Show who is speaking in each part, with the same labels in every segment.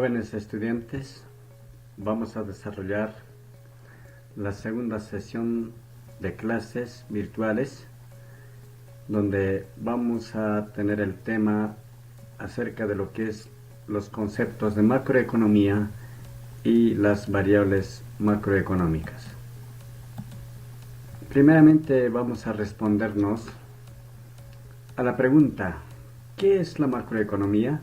Speaker 1: Jóvenes estudiantes, vamos a desarrollar la segunda sesión de clases virtuales, donde vamos a tener el tema acerca de lo que es los conceptos de macroeconomía y las variables macroeconómicas. Primeramente vamos a respondernos a la pregunta: ¿qué es la macroeconomía?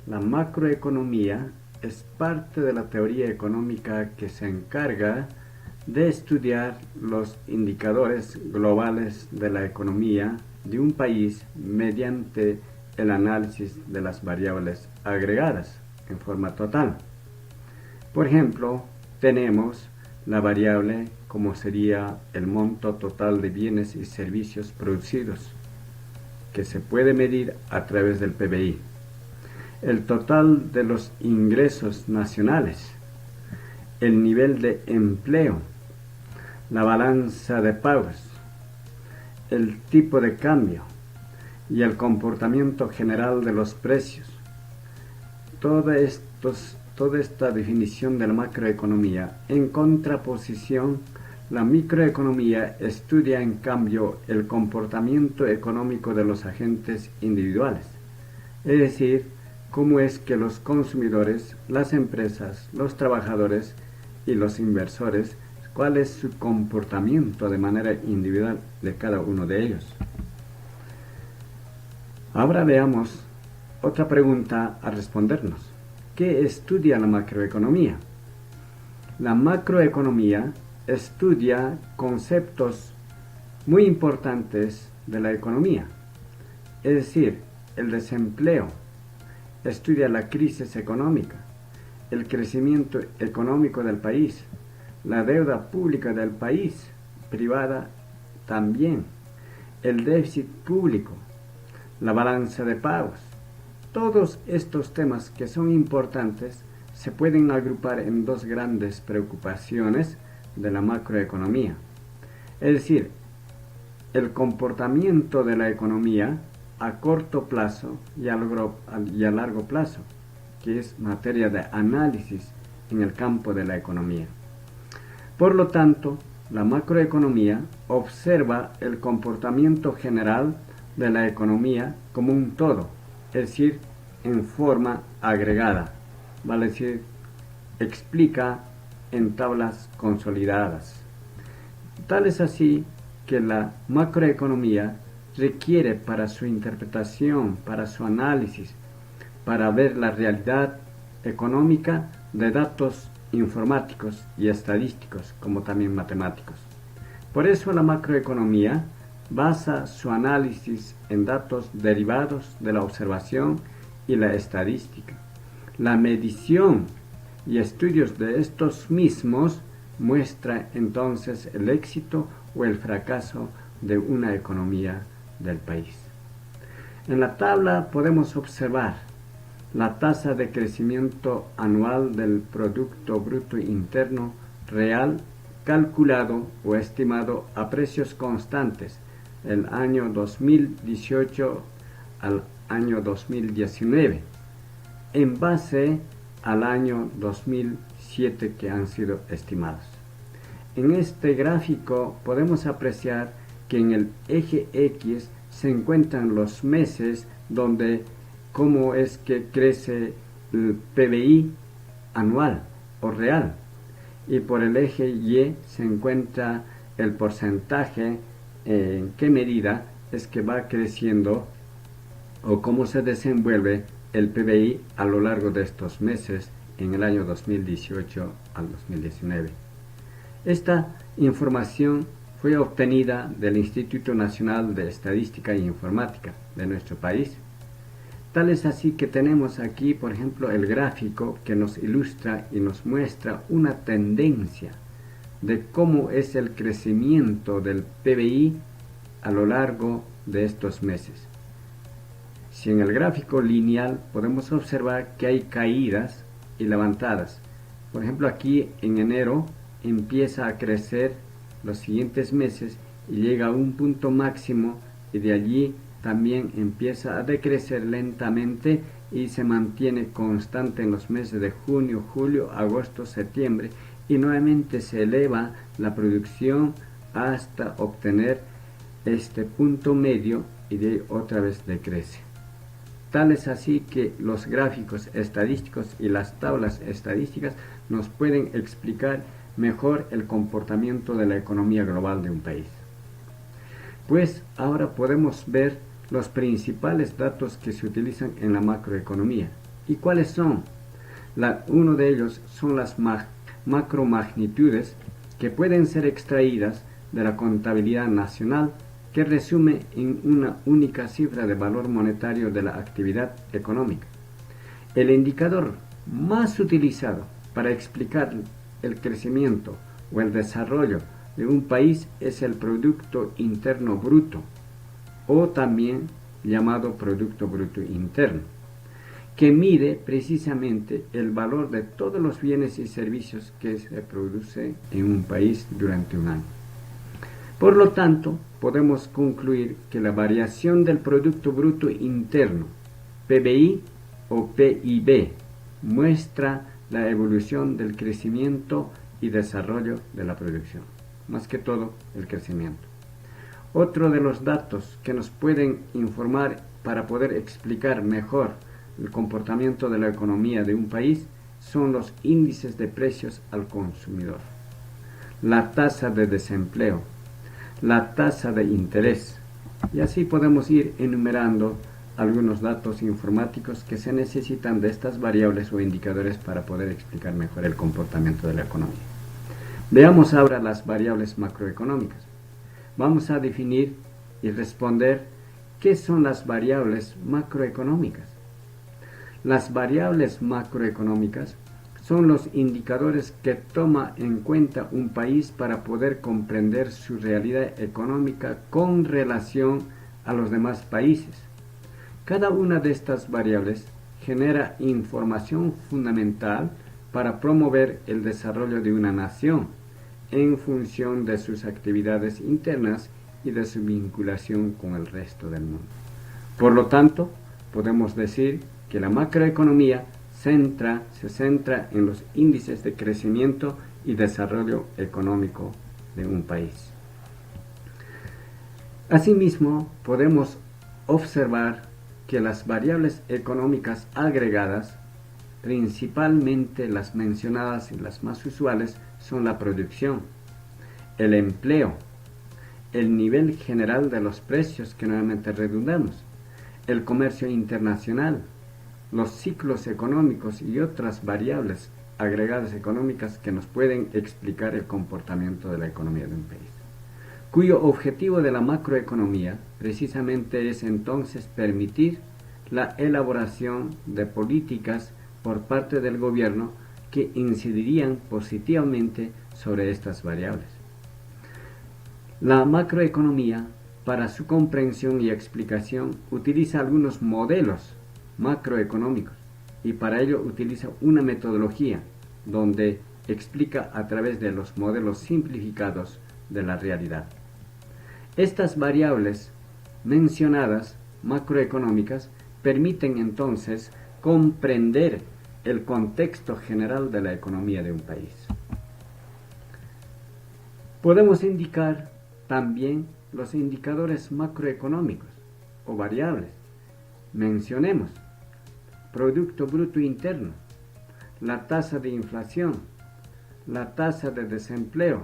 Speaker 1: La macroeconomía es parte de la teoría económica que se encarga de estudiar los indicadores globales de la economía de un país mediante el análisis de las variables agregadas en forma total. Por ejemplo, tenemos la variable como sería el monto total de bienes y servicios producidos, que se puede medir a través del PBI. El total de los ingresos nacionales, el nivel de empleo, la balanza de pagos, el tipo de cambio y el comportamiento general de los precios. Toda esta definición de la macroeconomía. En contraposición, la microeconomía estudia en cambio el comportamiento económico de los agentes individuales, es decir, cómo es que los consumidores, las empresas, los trabajadores y los inversores, cuál es su comportamiento de manera individual de cada uno de ellos. Ahora veamos otra pregunta a respondernos. ¿Qué estudia la macroeconomía? La macroeconomía estudia conceptos muy importantes de la economía, es decir, el desempleo, estudia la crisis económica, el crecimiento económico del país, la deuda pública del país, privada también, el déficit público, la balanza de pagos. Todos estos temas que son importantes se pueden agrupar en dos grandes preocupaciones de la macroeconomía. Es decir, el comportamiento de la economía a corto plazo y a largo plazo, que es materia de análisis en el campo de la economía. Por lo tanto, la macroeconomía observa el comportamiento general de la economía como un todo, es decir, en forma agregada, vale decir, explica en tablas consolidadas. Tal es así que la macroeconomía requiere para su interpretación, para su análisis, para ver la realidad económica de datos informáticos y estadísticos, como también matemáticos. Por eso la macroeconomía basa su análisis en datos derivados de la observación y la estadística. La medición y estudios de estos mismos muestra entonces el éxito o el fracaso de una economía del país. En la tabla podemos observar la tasa de crecimiento anual del Producto Bruto Interno Real calculado o estimado a precios constantes del año 2018 al año 2019, en base al año 2007 que han sido estimados. En este gráfico podemos apreciar que en el eje X se encuentran los meses donde cómo es que crece el PBI anual o real, y por el eje Y se encuentra el porcentaje en qué medida es que va creciendo o cómo se desenvuelve el PBI a lo largo de estos meses en el año 2018 al 2019. Esta información fue obtenida del Instituto Nacional de Estadística e Informática de nuestro país. Tal es así que tenemos aquí, por ejemplo, el gráfico que nos ilustra y nos muestra una tendencia de cómo es el crecimiento del PBI a lo largo de estos meses. Si en el gráfico lineal podemos observar que hay caídas y levantadas. Por ejemplo, aquí en enero empieza a crecer los siguientes meses y llega a un punto máximo, y de allí también empieza a decrecer lentamente y se mantiene constante en los meses de junio, julio, agosto, septiembre, y nuevamente se eleva la producción hasta obtener este punto medio y de ahí otra vez decrece. Tal es así que los gráficos estadísticos y las tablas estadísticas nos pueden explicar mejor el comportamiento de la economía global de un país. Pues ahora podemos ver los principales datos que se utilizan en la macroeconomía. ¿Y cuáles son? Uno de ellos son las macromagnitudes que pueden ser extraídas de la contabilidad nacional, que resume en una única cifra de valor monetario de la actividad económica. El indicador más utilizado para explicar el crecimiento o el desarrollo de un país es el Producto Interno Bruto, o también llamado Producto Bruto Interno, que mide precisamente el valor de todos los bienes y servicios que se producen en un país durante un año. Por lo tanto, podemos concluir que la variación del Producto Bruto Interno, PBI o PIB, muestra la evolución del crecimiento y desarrollo de la producción, más que todo el crecimiento. Otro de los datos que nos pueden informar para poder explicar mejor el comportamiento de la economía de un país son los índices de precios al consumidor, la tasa de desempleo, la tasa de interés, y así podemos ir enumerando algunos datos informáticos que se necesitan de estas variables o indicadores para poder explicar mejor el comportamiento de la economía. Veamos ahora las variables macroeconómicas. Vamos a definir y responder qué son las variables macroeconómicas. Las variables macroeconómicas son los indicadores que toma en cuenta un país para poder comprender su realidad económica con relación a los demás países. Cada una de estas variables genera información fundamental para promover el desarrollo de una nación en función de sus actividades internas y de su vinculación con el resto del mundo. Por lo tanto, podemos decir que la macroeconomía se centra en los índices de crecimiento y desarrollo económico de un país. Asimismo, podemos observar que las variables económicas agregadas, principalmente las mencionadas y las más usuales, son la producción, el empleo, el nivel general de los precios que nuevamente redundamos, el comercio internacional, los ciclos económicos y otras variables agregadas económicas que nos pueden explicar el comportamiento de la economía de un país, cuyo objetivo de la macroeconomía precisamente es entonces permitir la elaboración de políticas por parte del gobierno que incidirían positivamente sobre estas variables. La macroeconomía, para su comprensión y explicación, utiliza algunos modelos macroeconómicos y para ello utiliza una metodología donde explica a través de los modelos simplificados de la realidad. Estas variables mencionadas macroeconómicas permiten entonces comprender el contexto general de la economía de un país. Podemos indicar también los indicadores macroeconómicos o variables. Mencionemos Producto Bruto Interno, la tasa de inflación, la tasa de desempleo,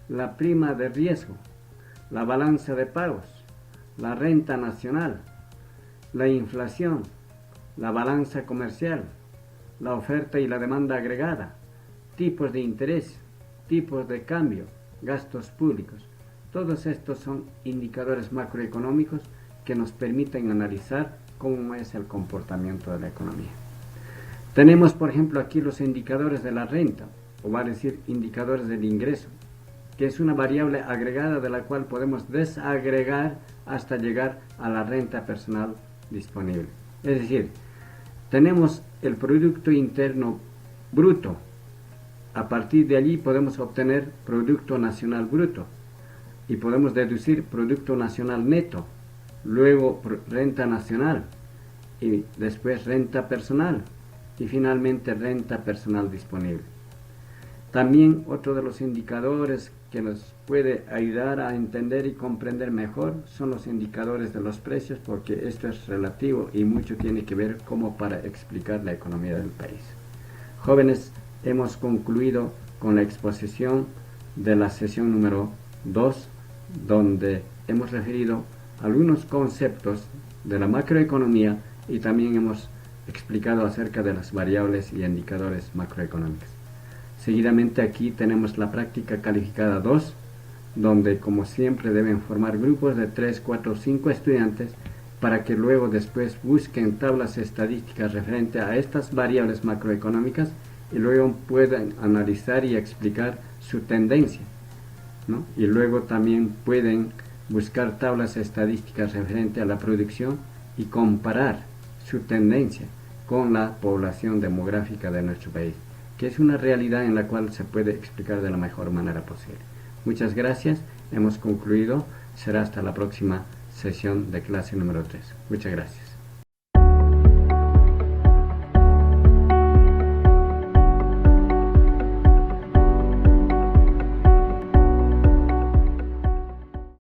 Speaker 1: la prima de riesgo, la balanza de pagos, la renta nacional, la inflación, la balanza comercial, la oferta y la demanda agregada, tipos de interés, tipos de cambio, gastos públicos. Todos estos son indicadores macroeconómicos que nos permiten analizar cómo es el comportamiento de la economía. Tenemos, por ejemplo, aquí los indicadores de la renta, o va a decir indicadores del ingreso, que es una variable agregada de la cual podemos desagregar hasta llegar a la renta personal disponible. Es decir, tenemos el Producto Interno Bruto. A partir de allí podemos obtener Producto Nacional Bruto y podemos deducir Producto Nacional Neto, luego renta nacional y después renta personal y finalmente renta personal disponible. También otro de los indicadores que nos puede ayudar a entender y comprender mejor son los indicadores de los precios, porque esto es relativo y mucho tiene que ver como para explicar la economía del país. Jóvenes, hemos concluido con la exposición de la sesión número 2, donde hemos referido algunos conceptos de la macroeconomía y también hemos explicado acerca de las variables y indicadores macroeconómicos. Seguidamente aquí tenemos la práctica calificada 2, donde como siempre deben formar grupos de 3, 4, 5 estudiantes para que luego después busquen tablas estadísticas referente a estas variables macroeconómicas y luego puedan analizar y explicar su tendencia, ¿no? Y luego también pueden buscar tablas estadísticas referente a la producción y comparar su tendencia con la población demográfica de nuestro país, que es una realidad en la cual se puede explicar de la mejor manera posible. Muchas gracias, hemos concluido, será hasta la próxima sesión de clase número 3. Muchas gracias.